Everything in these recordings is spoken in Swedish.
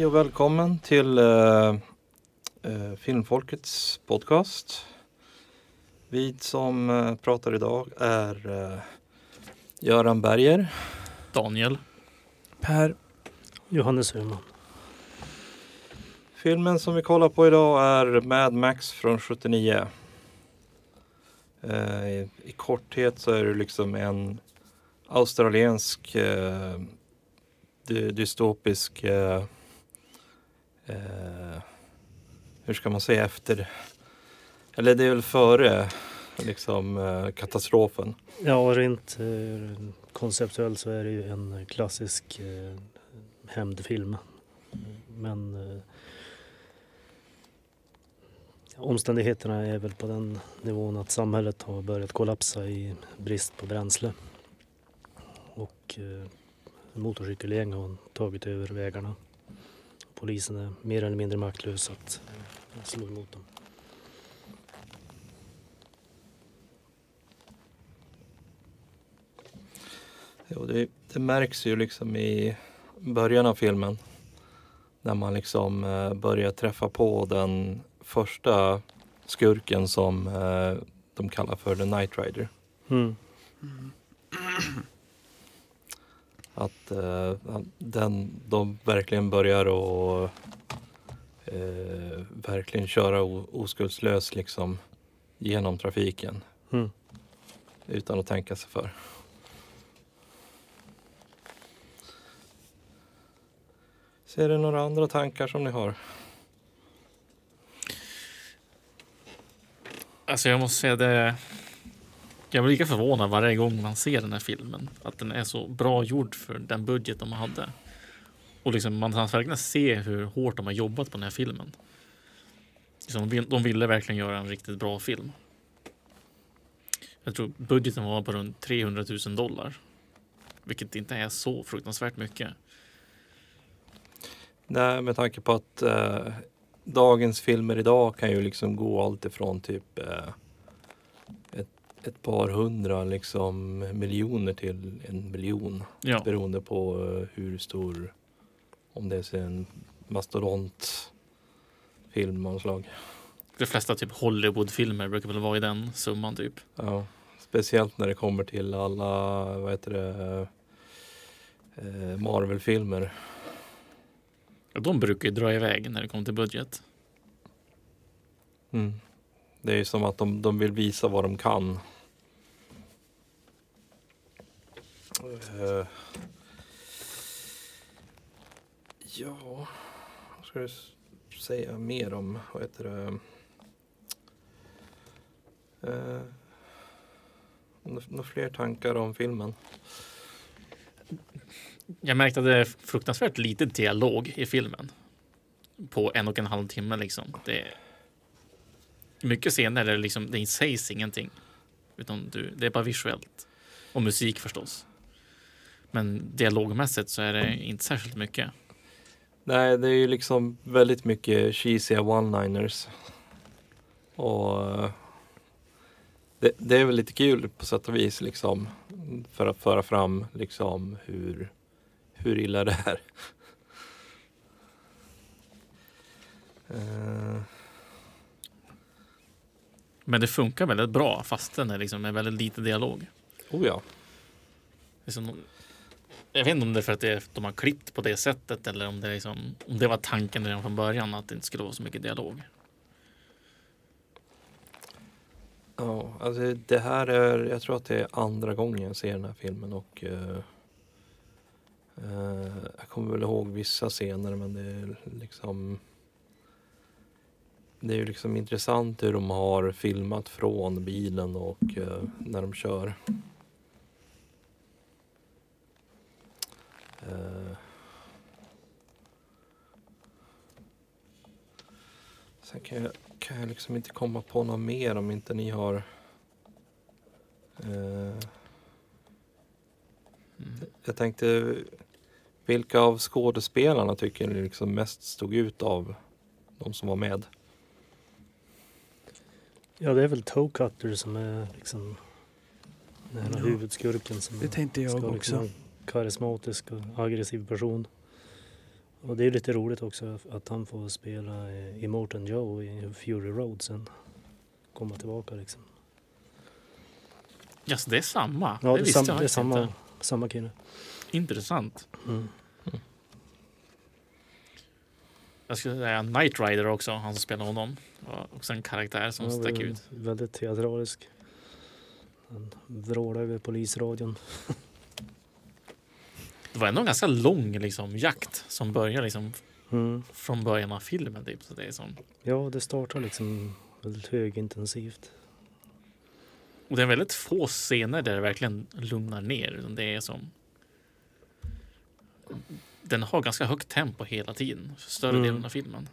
Hej och välkommen till Filmfolkets podcast. Vi som pratar idag är Göran Berger, Daniel, Per, Johannes Öhman. Filmen som vi kollar på idag är Mad Max från 79. I korthet så är det liksom en australiensk dystopisk hur ska man säga efter, eller det är väl före liksom katastrofen. Ja, rent konceptuellt så är det ju en klassisk hämndfilm. Men omständigheterna är väl på den nivån att samhället har börjat kollapsa i brist på bränsle. Och motorcykelgäng har tagit över vägarna. Polisen är mer eller mindre maktlös att slå emot dem. Jo, det märks ju liksom i början av filmen när man liksom börjar träffa på den första skurken som de kallar för The Night Rider. Att de verkligen börjar och verkligen köra oskuldslöst liksom genom trafiken utan att tänka sig för. Så är det några andra tankar som ni har? alltså jag måste säga det. Jag blir lika förvånad varje gång man ser den här filmen. Att den är så bra gjord för den budget de hade. Och liksom man kan verkligen se hur hårt de har jobbat på den här filmen. Liksom de ville verkligen göra en riktigt bra film. Jag tror budgeten var på runt $300,000. Vilket inte är så fruktansvärt mycket. Nej, med tanke på att dagens filmer idag kan ju liksom gå allt ifrån typ ett par hundra liksom miljoner till 1 miljon. Ja. Beroende på hur stor, om det är en mastodontfilm av något slag. De flesta typ Hollywoodfilmer brukar väl vara i den summan typ. Ja, speciellt när det kommer till alla, Marvel-filmer. De brukar ju dra iväg när det kommer till budget. Det är ju som att de vill visa vad de kan. Ja, vad ska jag säga mer om, några fler tankar om filmen? Jag märkte att det är fruktansvärt lite dialog i filmen. På 1,5 timme liksom. Det är mycket scener där liksom, det sägs ingenting. Utan det är bara visuellt. Och musik förstås. Men dialogmässigt så är det inte särskilt mycket. Nej, det är ju liksom väldigt mycket cheesy one-liners. Och det är väl lite kul på sätt och vis liksom. För att föra fram liksom hur illa det är. Men det funkar väldigt bra fast den är liksom väldigt lite dialog. Oh ja. Jag vet inte om det är för att de har klippt på det sättet eller om det, liksom, om det var tanken redan från början att det inte skulle vara så mycket dialog. Ja, alltså det här är, jag tror att det är andra gången jag ser den här filmen och jag kommer väl ihåg vissa scener, men det är liksom, det är ju liksom intressant hur de har filmat från bilen och när de kör. Sen kan jag liksom inte komma på något mer om inte ni har jag tänkte, vilka av skådespelarna tycker ni liksom mest stod ut av de som var med? Ja, det är väl Toe Cutter som är liksom den här huvudskurken som det tänkte jag ska också. liksom karismatisk och aggressiv person. Och det är lite roligt också att han får spela Immortan Joe i Fury Road sen. Komma tillbaka liksom. Ja, så det är samma. Ja, det visste jag det är faktiskt inte. samma kille. Intressant. Mm. Jag skulle säga Knight Rider också, han som spelar honom. Var också en karaktär som stack ut. Väldigt teatralisk. Han vrålar över polisradion. Det var ändå en ganska lång liksom, jakt som börjar liksom, Mm. från början av filmen. Typ. Så det är som... Ja, det startar liksom väldigt högintensivt. Och det är väldigt få scener där det verkligen lugnar ner. Det är som... Den har ganska högt tempo hela tiden. Större delen av filmen.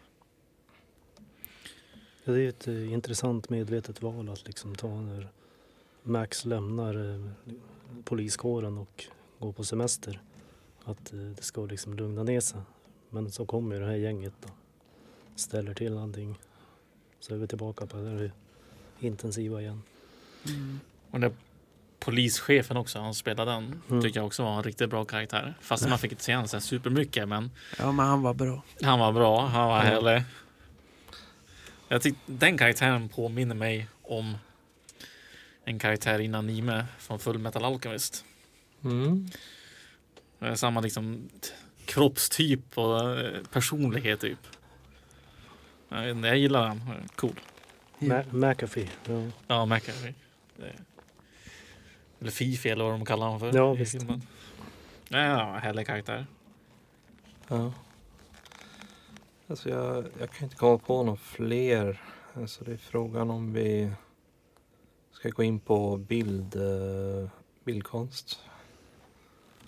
Ja, det är ett intressant medvetet val att liksom ta när Max lämnar poliskåren och går på semester. Att det ska liksom lugna ner sig. Men så kommer ju det här gänget då. Ställer till allting. Så är vi tillbaka på det här intensiva igen. Och den polischefen också, han spelade den. Tycker jag också var en riktigt bra karaktär. Fast man fick inte se honom så supermycket. Men Ja, men han var bra. han var bra, han var härlig. Jag tyckte den karaktären påminner mig om en karaktär i en anime från Full Metal Alchemist. Mm. Samma liksom kroppstyp och personlighet typ. Jag gillar den. Cool. McAfee. Ja. Ja, McAfee. Eller Fifi eller vad de kallar honom för. Ja, i visst. filmen. Ja, härlig karaktär. Ja. Alltså jag kan inte komma på några fler. Alltså det är frågan om vi ska gå in på bildkonst.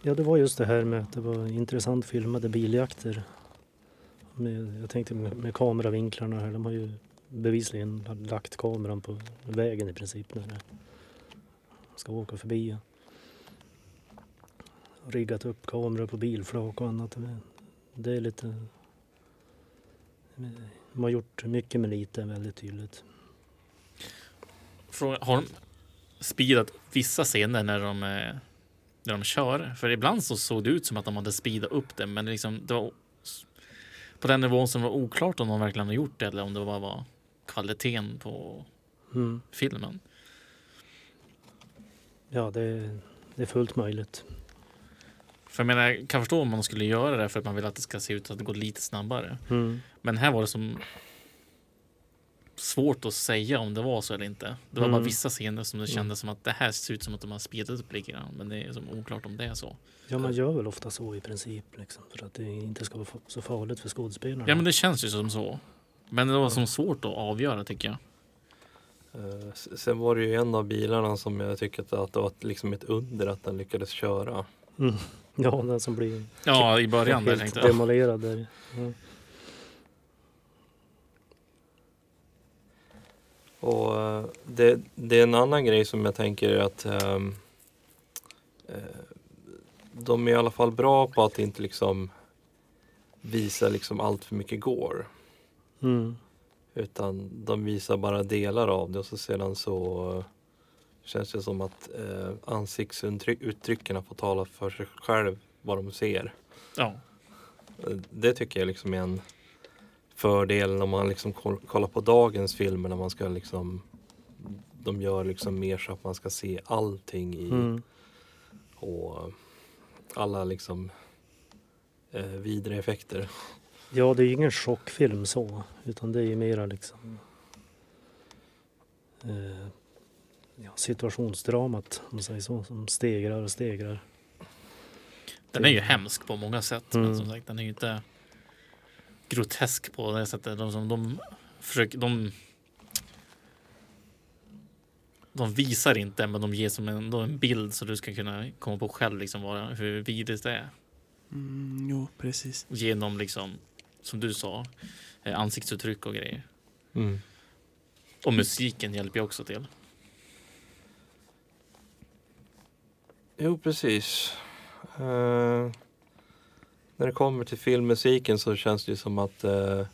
Ja, det var just det här med att det var intressant filmade biljakter. Jag tänkte med kameravinklarna här. De har ju bevisligen lagt kameran på vägen i princip när det ska åka förbi. Riggat upp kameror på bilflak och annat. Det är lite... De har gjort mycket med lite, väldigt tydligt. Har de speedat vissa scener när de kör? För ibland så såg det ut som att de hade speedat upp det, men liksom, det var på den nivån som var oklart om de verkligen har gjort det eller om det bara var kvaliteten på filmen. Ja, det är fullt möjligt. För jag menar, jag kan förstå om man skulle göra det för att man vill att det ska se ut att det går lite snabbare. Men här var det som svårt att säga om det var så eller inte. Det var bara vissa scener som det kändes som att det här ser ut som att de har speedat upp lite grann. Men det är som oklart om det är så. Ja, man gör väl ofta så i princip. Liksom, för att det inte ska vara så farligt för skådespelarna. Ja, men det känns ju som så. Men det var som svårt att avgöra tycker jag. Sen var det ju en av bilarna som jag tycker att det var liksom ett under att den lyckades köra. Ja, den som blir I början där helt tänkte jag. demolerad där. Ja. Och det är en annan grej som jag tänker är att de är i alla fall bra på att inte liksom visa liksom allt för mycket gore. Utan de visar bara delar av det och så sedan så känns det som att ansiktsuttrycken får tala för sig själv vad de ser. Ja. Det tycker jag liksom är en fördel när man liksom kollar på dagens filmer när man ska liksom de gör liksom mer så att man ska se allting i och alla liksom vidare effekter. Ja, det är ju ingen chockfilm så, utan det är ju mera liksom situationsdramat, om man säger så, som stegrar och stegrar. Den är ju hemsk på många sätt, men som sagt, den är ju inte grotesk på det sättet. De visar inte, men de ger som en bild så du ska kunna komma på själv liksom hur vidrigt det är. Jo, precis. Genom liksom, som du sa, ansiktsuttryck och grejer. Och musiken hjälper ju också till. Jo, precis. När det kommer till filmmusiken så känns det ju som att det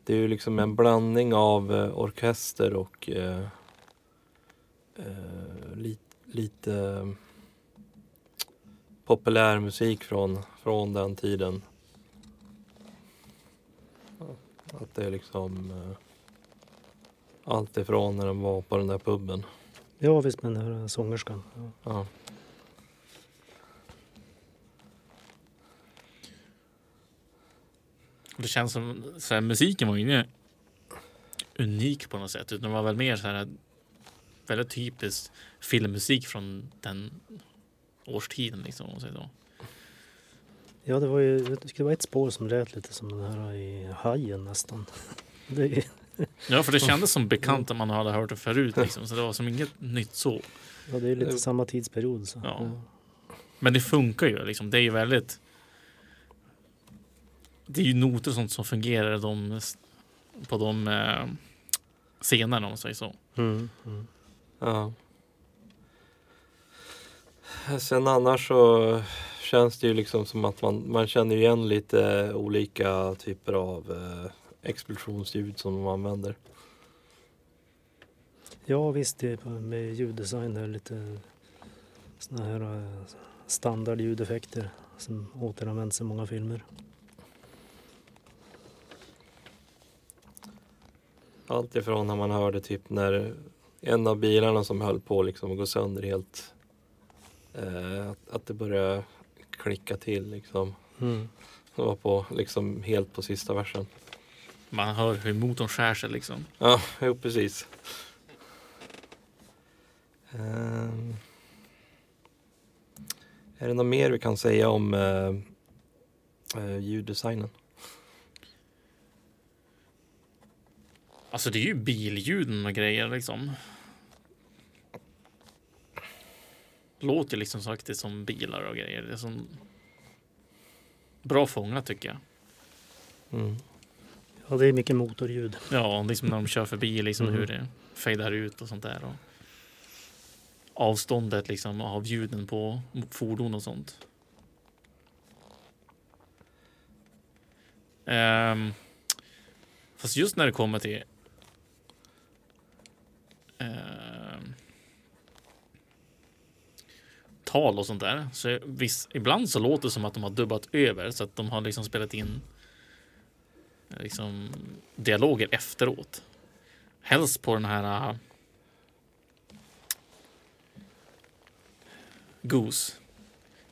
är ju liksom en blandning av orkester och lite populär musik från den tiden. Att det är liksom allt ifrån när de var på den där puben. Ja, visst, med den här sångerskan. Ja. Ja. Det känns som så här, musiken var ju inte unik på något sätt, utan det var väl mer så här väldigt typiskt filmmusik från den årstiden liksom, om man säger så. Ja, det var ju, jag tycker det var ett spår som lät lite som den här i Hajen nästan. Det är, Ja, för det kändes som bekant om man hade hört det förut liksom, så det var som inget nytt så. ja, det är lite samma tidsperiod. Så. Ja. Men det funkar ju liksom, det är ju väldigt, det är ju noter och sånt som fungerar på de scenerna, om man säger så. Mm, mm. Ja. Sen annars så känns det ju liksom som att man känner igen lite olika typer av explosionsljud som de använder. Ja, visst, det är med ljuddesign är lite såna här standardljudeffekter som återanvänds i många filmer. Allt ifrån när man hörde typ när en av bilarna som höll på liksom att gå sönder helt, att det började klicka till liksom. Mm. Det var på liksom helt på sista versen. Man hör hur motorn skär sig liksom. Ja, jo precis. Är det något mer vi kan säga om ljuddesignen? Alltså det är ju billjuden och grejer liksom. Låter liksom sagt som bilar och grejer. Det är som bra fångat tycker jag. Mm. Ja, det är mycket motorljud. Ja, liksom när de kör förbi liksom Mm. hur det fejdar ut och sånt där. Och avståndet liksom av ljuden på fordon och sånt. Fast just när det kommer till tal och sånt där, så ibland så låter det som att de har dubbat över, så att de har liksom spelat in liksom dialoger efteråt. Helst på den här Goose.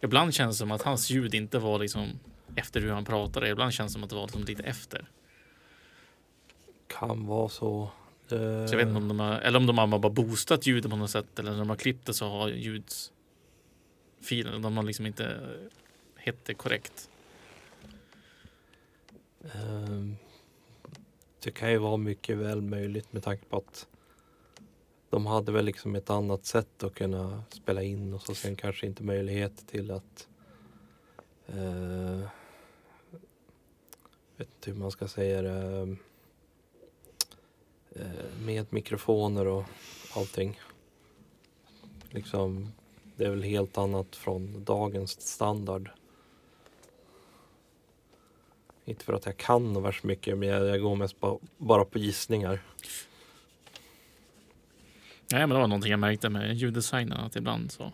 Ibland känns det som att hans ljud inte var liksom efter hur han pratade. Ibland känns det som att det var liksom lite efter. Kan vara så. Så jag vet inte om om de har bara boostat ljudet på något sätt, eller när de har klippt det så har ljudsfilen, de har liksom inte hett det korrekt. Det kan ju vara mycket väl möjligt med tanke på att de hade väl liksom ett annat sätt att kunna spela in, och så sen kanske inte möjlighet till att vet inte hur man ska säga det, med mikrofoner och allting. Liksom, det är väl helt annat från dagens standard. Inte för att jag kan och värst mycket, men jag går mest bara på gissningar. Nej, men det var någonting jag märkte med ljuddesignen, att ibland så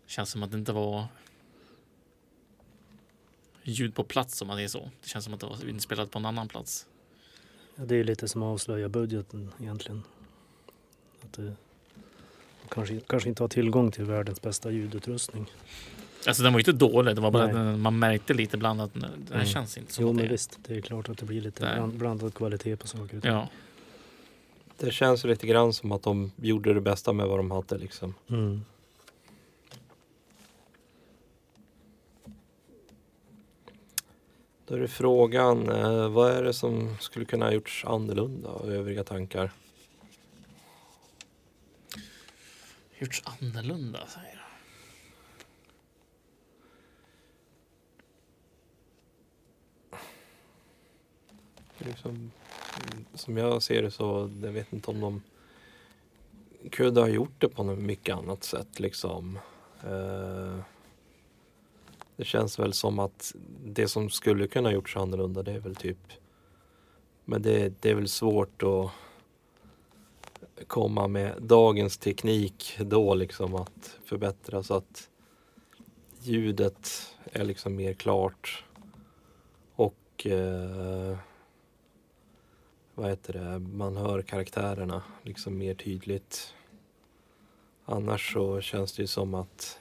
känns som att det inte var ljud på plats, om man är så. Det känns som att det var inspelat på en annan plats. Ja, det är lite som att avslöja budgeten egentligen. Att det kanske inte har tillgång till världens bästa ljudutrustning. Alltså den var ju inte dålig, det var bara Nej. att man märkte lite ibland att det här känns inte som Jo, att men det. visst, det är klart att det blir lite Nej. blandad kvalitet på saker. Ja. Det känns lite grann som att de gjorde det bästa med vad de hade liksom. Mm. Då är det frågan, vad är det som skulle kunna ha gjorts annorlunda och övriga tankar? Gjorts annorlunda, säger jag. Liksom, som jag ser det så, jag vet inte om de kunde ha gjort det på något mycket annat sätt liksom. Det känns väl som att det som skulle kunna ha gjorts annorlunda, det är väl typ, men det är väl svårt att komma med dagens teknik då liksom att förbättra så att ljudet är liksom mer klart och man hör karaktärerna liksom mer tydligt. Annars så känns det ju som att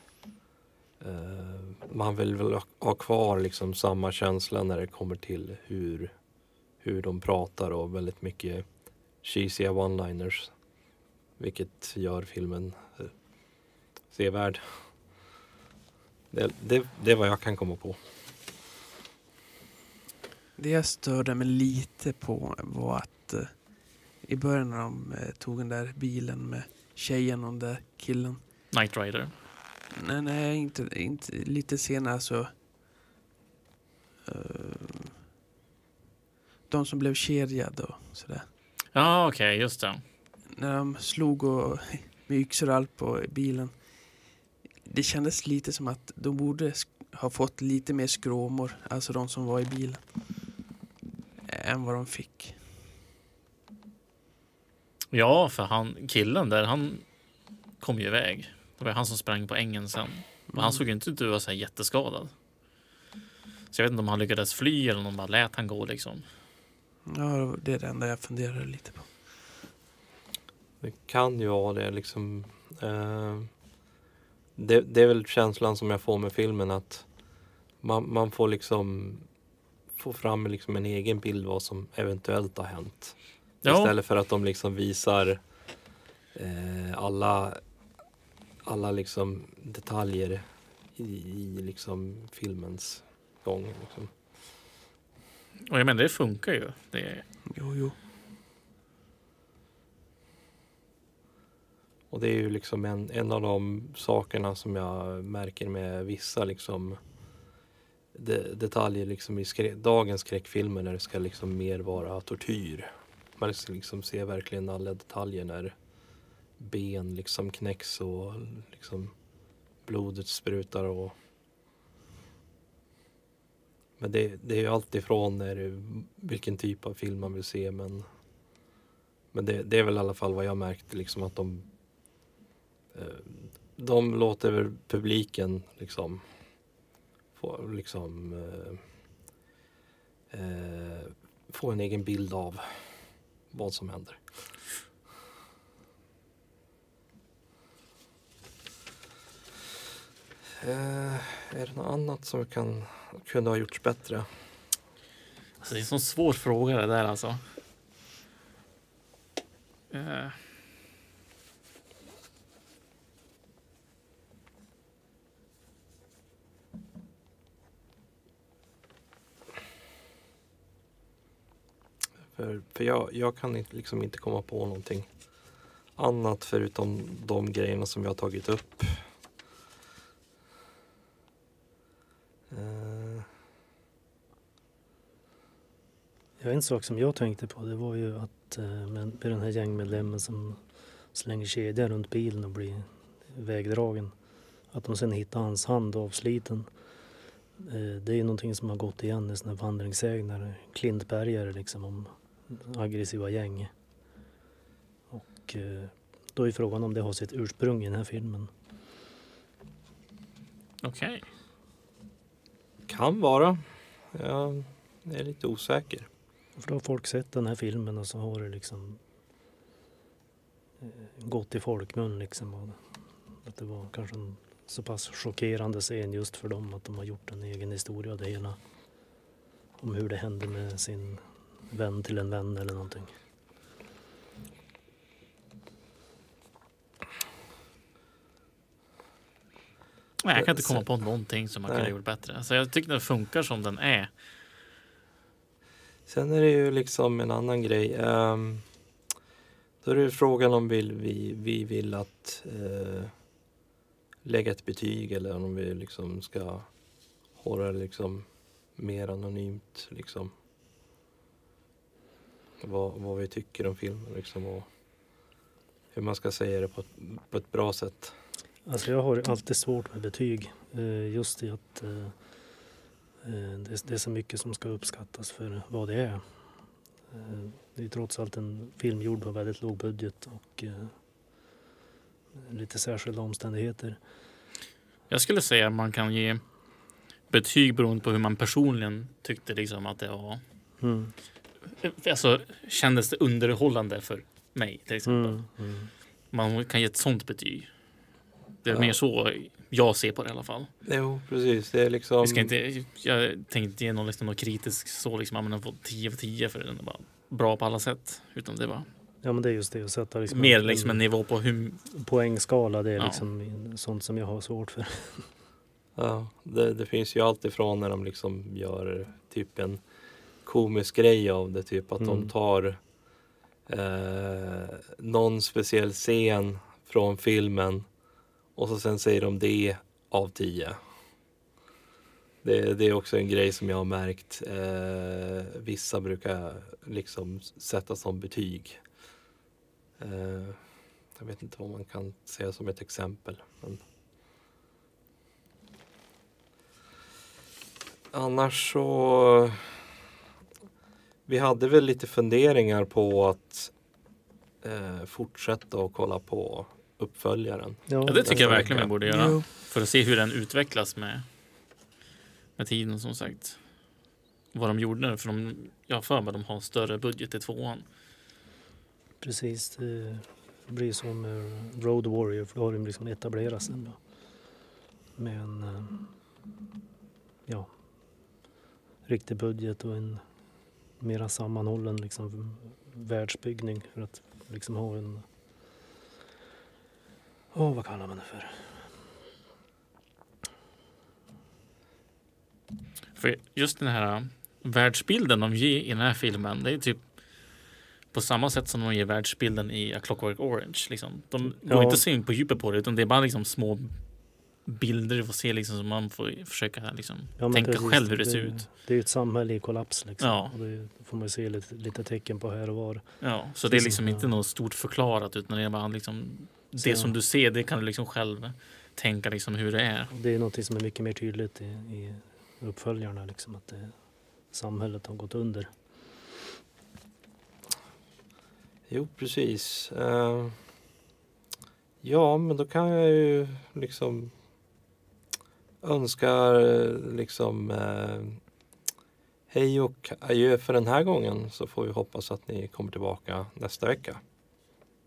man vill väl ha kvar liksom samma känsla när det kommer till hur de pratar och väldigt mycket cheesy one-liners. Vilket gör filmen sevärd. Det är vad jag kan komma på. Det jag störde mig lite på var att i början när de tog den där bilen med tjejen och den där killen. Knight Rider. Nej, inte lite senare så de som blev kedjade och sådär. Ja, okej, just det. När de slog och med yxor och allt på bilen. Det kändes lite som att de borde ha fått lite mer skråmor, alltså de som var i bilen, än vad de fick. Ja, för killen där, han kom ju iväg. Det var han som sprang på ängen sen. Men han såg ju inte ut att vara så här jätteskadad. Så jag vet inte om han lyckades fly eller om de bara lät han gå liksom. Ja, det är det enda jag funderar lite på. Det kan ju vara det liksom. Det är väl känslan som jag får med filmen, att man får liksom få fram liksom en egen bild vad som eventuellt har hänt. Ja. Istället för att de liksom visar alla liksom detaljer i liksom filmens gång. Liksom. Och jag menar, det funkar ju. Jo. Och det är ju liksom en av de sakerna som jag märker med vissa liksom detaljer liksom i dagens skräckfilmer, när det ska liksom mer vara tortyr. Man ska liksom se verkligen alla detaljer när ben liksom knäcks och liksom blodet sprutar och men det är ju allt ifrån vilken typ av film man vill se, men det är väl i alla fall vad jag märkte liksom, att de låter publiken liksom få liksom få en egen bild av vad som händer. Är det något annat som kunde ha gjorts bättre? Alltså, det är en sån svår fråga det där alltså. För jag kan liksom inte komma på någonting annat förutom de grejerna som jag har tagit upp. Ja, en sak som jag tänkte på, det var ju att med den här gängmedlemmen som slänger kedjor runt bilen och blir vägdragen, att de sen hittar hans hand avsliten. Det är ju någonting som har gått igen i såna vandringssägner, klintbergare liksom, om aggressiva gäng. Och då är frågan om det har sitt ursprung i den här filmen. Okej. Kan vara. Jag är lite osäker. För då har folk sett den här filmen och så har det liksom gått i folkmun liksom. Och att det var kanske en så pass chockerande scen just för dem att de har gjort en egen historia av det hela. Om hur det hände med sin vän till en vän eller någonting. Nej, jag kan inte komma på någonting som man kunde ha gjort bättre. Alltså, jag tycker den funkar som den är. Sen är det ju liksom en annan grej. Då är det frågan om vi vill att lägga ett betyg, eller om vi liksom ska hålla det liksom mer anonymt liksom. Vad vi tycker om filmen liksom, och hur man ska säga det på ett bra sätt. Alltså jag har alltid svårt med betyg. Just i att det är så mycket som ska uppskattas för vad det är. Det är trots allt en film gjord på väldigt låg budget och lite särskilda omständigheter. Jag skulle säga att man kan ge betyg beroende på hur man personligen tyckte liksom att det var. alltså, kändes det underhållande för mig till exempel. Man kan ge ett sånt betyg. Det är mer så jag ser på det i alla fall. Jo, precis. Det är liksom... Jag tänkte inte ge någon kritisk så liksom, att man får 10 av 10 för den är bara bra på alla sätt. Utan det var... Ja, men det är just det att sätta liksom mer liksom en nivå på hur... poängskala, det är liksom sånt som jag har svårt för. Ja, det finns ju allt ifrån när de liksom gör typ en komisk grej av det. Typ att de tar någon speciell scen från filmen och så sen säger de det av 10. Det är också en grej som jag har märkt. Vissa brukar liksom sätta som betyg. Jag vet inte vad man kan säga som ett exempel. Men... Annars så... Vi hade väl lite funderingar på att fortsätta och kolla på uppföljaren. Ja, det tycker jag verkligen vi borde göra. Jo. För att se hur den utvecklas med tiden, som sagt. Vad de gjorde nu, för jag har för mig att de har större budget i 2:an. Precis, det blir så med Road Warrior, för då har de liksom etablerat sig med en riktig budget och en mera sammanhållen liksom världsbyggning för att liksom ha en vad kallar man det för? För just den här världsbilden de ger i den här filmen, det är typ på samma sätt som de ger världsbilden i A Clockwork Orange. Liksom. De går inte så in på djup på det, utan det är bara liksom små bilder du får se liksom, som man får försöka liksom, tänka precis, själv hur det ser ut. Det är ju ett samhälle i kollaps liksom. Ja. Och det får man se lite tecken på här och var. Ja, så det är liksom inte något stort förklarat, utan det är bara liksom, det som du ser, det kan du liksom själv tänka liksom hur det är. Och det är något som är mycket mer tydligt i uppföljarna liksom, att samhället har gått under. Jo, precis. Ja, men då kan jag ju liksom önska liksom hej och adjö för den här gången, så får vi hoppas att ni kommer tillbaka nästa vecka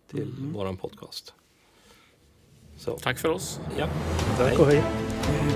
till våran podcast. Så. Tack för oss. Ja. Tack och hej. Hej.